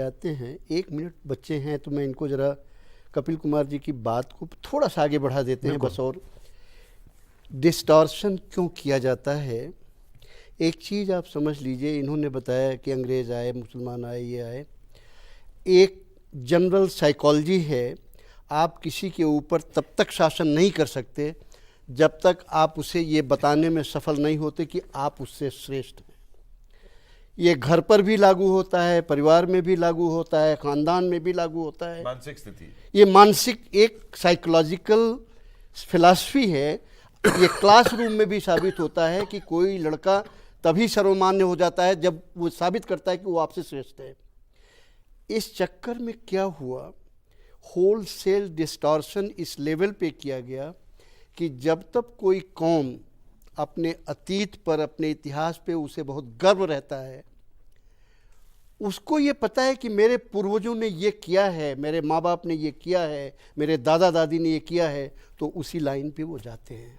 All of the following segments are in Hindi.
आते हैं। 1 मिनट बच्चे हैं तो मैं इनको ज़रा कपिल कुमार जी की बात को थोड़ा सा आगे बढ़ा देते हैं बस। और डिस्टॉर्शन क्यों किया जाता है, एक चीज़ आप समझ लीजिए। इन्होंने बताया कि अंग्रेज़ आए, मुसलमान आए, ये आए। एक जनरल साइकोलॉजी है, आप किसी के ऊपर तब तक शासन नहीं कर सकते जब तक आप उसे ये बताने में सफल नहीं होते कि आप उससे श्रेष्ठ हैं। ये घर पर भी लागू होता है, परिवार में भी लागू होता है, ख़ानदान में भी लागू होता है। मानसिक स्थिति, ये मानसिक एक साइकोलॉजिकल फिलॉसफी है। ये क्लासरूम में भी साबित होता है कि कोई लड़का तभी सर्वमान्य हो जाता है जब वो साबित करता है कि वो आपसे श्रेष्ठ है। इस चक्कर में क्या हुआ, होल सेल डिस्टॉर्शन इस लेवल पे किया गया कि जब तक कोई कौम अपने अतीत पर, अपने इतिहास पे उसे बहुत गर्व रहता है, उसको ये पता है कि मेरे पूर्वजों ने ये किया है, मेरे माँ बाप ने ये किया है, मेरे दादा दादी ने ये किया है, तो उसी लाइन पे वो जाते हैं।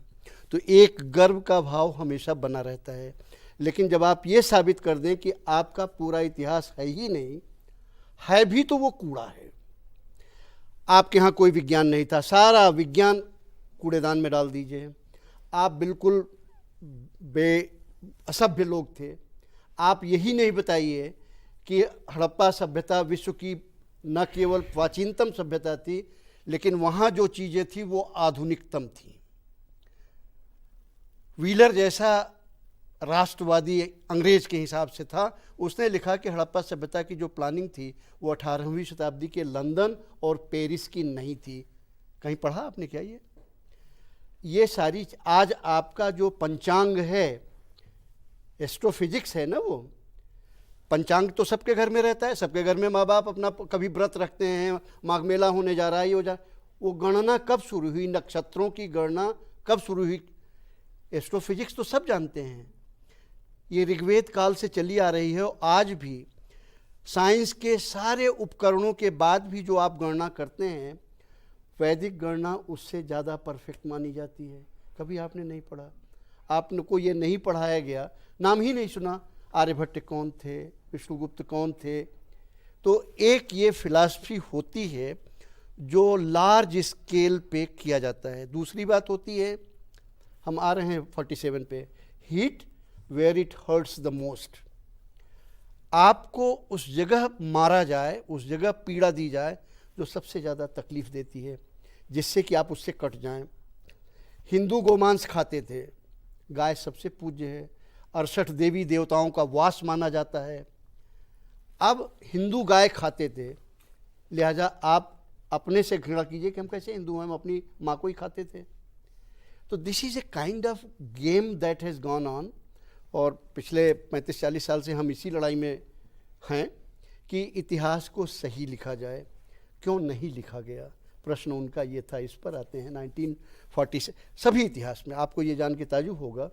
तो एक गर्व का भाव हमेशा बना रहता है। लेकिन जब आप ये साबित कर दें कि आपका पूरा इतिहास है ही नहीं, है भी तो वो कूड़ा है, आपके यहाँ कोई विज्ञान नहीं था, सारा विज्ञान कूड़ेदान में डाल दीजिए, आप बिल्कुल असभ्य लोग थे। आप यही नहीं बताइए कि हड़प्पा सभ्यता विश्व की न केवल प्राचीनतम सभ्यता थी, लेकिन वहाँ जो चीज़ें थी वो आधुनिकतम थी। व्हीलर जैसा राष्ट्रवादी अंग्रेज के हिसाब से था, उसने लिखा कि हड़प्पा सभ्यता की जो प्लानिंग थी वो 18वीं शताब्दी के लंदन और पेरिस की नहीं थी। कहीं पढ़ा आपने क्या ये सारी आज आपका जो पंचांग है, एस्ट्रोफिजिक्स है ना, वो पंचांग तो सबके घर में रहता है, सबके घर में माँ बाप अपना कभी व्रत रखते हैं, माघ मेला होने जा रहा है, ये हो जा, वो गणना कब शुरू हुई, नक्षत्रों की गणना कब शुरू हुई, एस्ट्रोफिजिक्स तो सब जानते हैं। ये ऋग्वेद काल से चली आ रही है। और आज भी साइंस के सारे उपकरणों के बाद भी जो आप गणना करते हैं, वैदिक गणना उससे ज़्यादा परफेक्ट मानी जाती है। कभी आपने नहीं पढ़ा, आपने को ये नहीं पढ़ाया गया, नाम ही नहीं सुना, आर्यभट्ट कौन थे, विष्णुगुप्त कौन थे। तो एक ये फिलॉसफी होती है जो लार्ज स्केल पे किया जाता है। दूसरी बात होती है, हम आ रहे हैं 47 पे, hit where it hurts the most. आपको उस जगह मारा जाए, उस जगह पीड़ा दी जाए जो सबसे ज़्यादा तकलीफ देती है, जिससे कि आप उससे कट जाएं। हिंदू गोमांस खाते थे, गाय सबसे पूज्य है, 68 देवी देवताओं का वास माना जाता है। अब हिंदू गाय खाते थे, लिहाजा आप अपने से घृणा कीजिए कि हम कैसे हिंदू हैं, हम अपनी माँ को ही खाते थे। तो this is a kind of game that has gone on. और पिछले 35-40 साल से हम इसी लड़ाई में हैं कि इतिहास को सही लिखा जाए। क्यों नहीं लिखा गया, प्रश्न उनका ये था। इस पर आते हैं 1940 से सभी इतिहास में। आपको ये जान के ताज्जुब होगा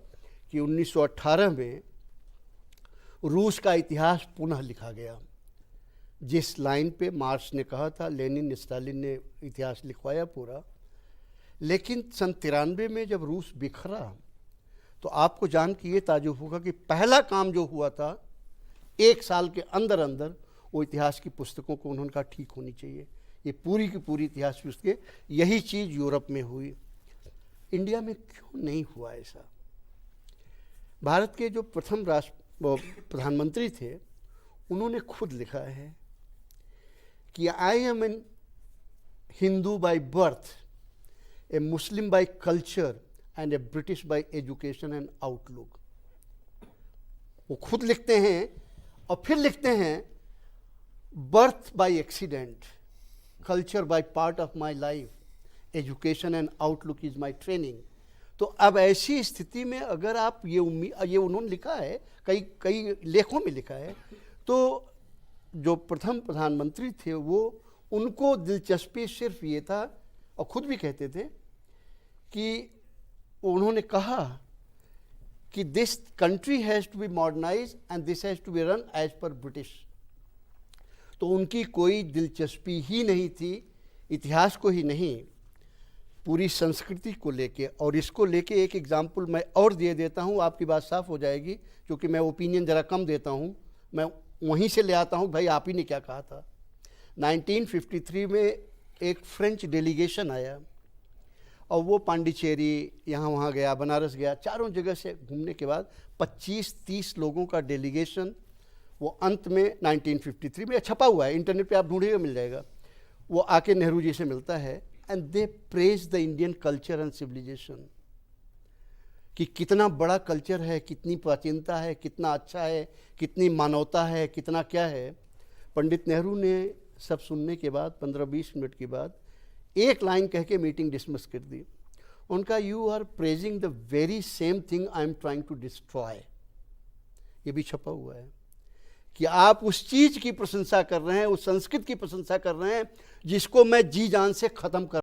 कि 1918 में रूस का इतिहास पुनः लिखा गया। जिस लाइन पे मार्क्स ने कहा था, लेनिन स्टालिन ने इतिहास लिखवाया पूरा। लेकिन सन 93 में जब रूस बिखरा तो आपको जान के ये ताज्जुब होगा कि पहला काम जो हुआ था, 1 साल के अंदर अंदर वो इतिहास की पुस्तकों को उन्होंने कहा ठीक होनी चाहिए। ये पूरी की पूरी इतिहास पुस्तकें, यही चीज़ यूरोप में हुई। इंडिया में क्यों नहीं हुआ ऐसा? भारत के जो प्रथम प्रधानमंत्री थे, उन्होंने खुद लिखा है कि I am an Hindu by birth, a Muslim by culture and a British by education and outlook. वो खुद लिखते हैं और फिर लिखते हैं birth by accident, culture by part of my life, education and outlook is my training. तो अब ऐसी स्थिति में अगर आप ये उन्होंने लिखा है, कई लेखों में लिखा है, तो जो प्रथम प्रधानमंत्री थे वो, उनको दिलचस्पी सिर्फ ये था, और खुद भी कहते थे कि उन्होंने कहा कि this country has to be modernise and this has to be run as per British. तो उनकी कोई दिलचस्पी ही नहीं थी इतिहास को ही नहीं, पूरी संस्कृति को लेके। और इसको लेके एक एग्जाम्पल मैं और दे देता हूँ, आपकी बात साफ हो जाएगी, क्योंकि मैं ओपिनियन ज़रा कम देता हूँ। मैं वहीं से ले आता हूँ, भाई आप ही ने क्या कहा था। 1953 में एक फ्रेंच डेलीगेशन आया और वो पांडिचेरी यहाँ वहाँ गया, बनारस गया, चारों जगह से घूमने के बाद 25-30 लोगों का डेलीगेशन वो अंत में 1953 में छपा हुआ है, इंटरनेट पे आप ढूंढिएगा मिल जाएगा। वो आके नेहरू जी से मिलता है and they praise the Indian culture and civilisation, कि कितना बड़ा कल्चर है, कितनी प्राचीनता है, कितना अच्छा है, कितनी मानवता है, कितना क्या है। पंडित नेहरू ने सब सुनने के बाद 15-20 मिनट के बाद एक लाइन कह के मीटिंग डिसमिस कर दी। उनका, you are praising the very same thing I am trying to destroy. ये भी छपा हुआ है कि आप उस चीज की प्रशंसा कर रहे हैं, उस संस्कृत की प्रशंसा कर रहे हैं जिसको मैं जी जान से खत्म कर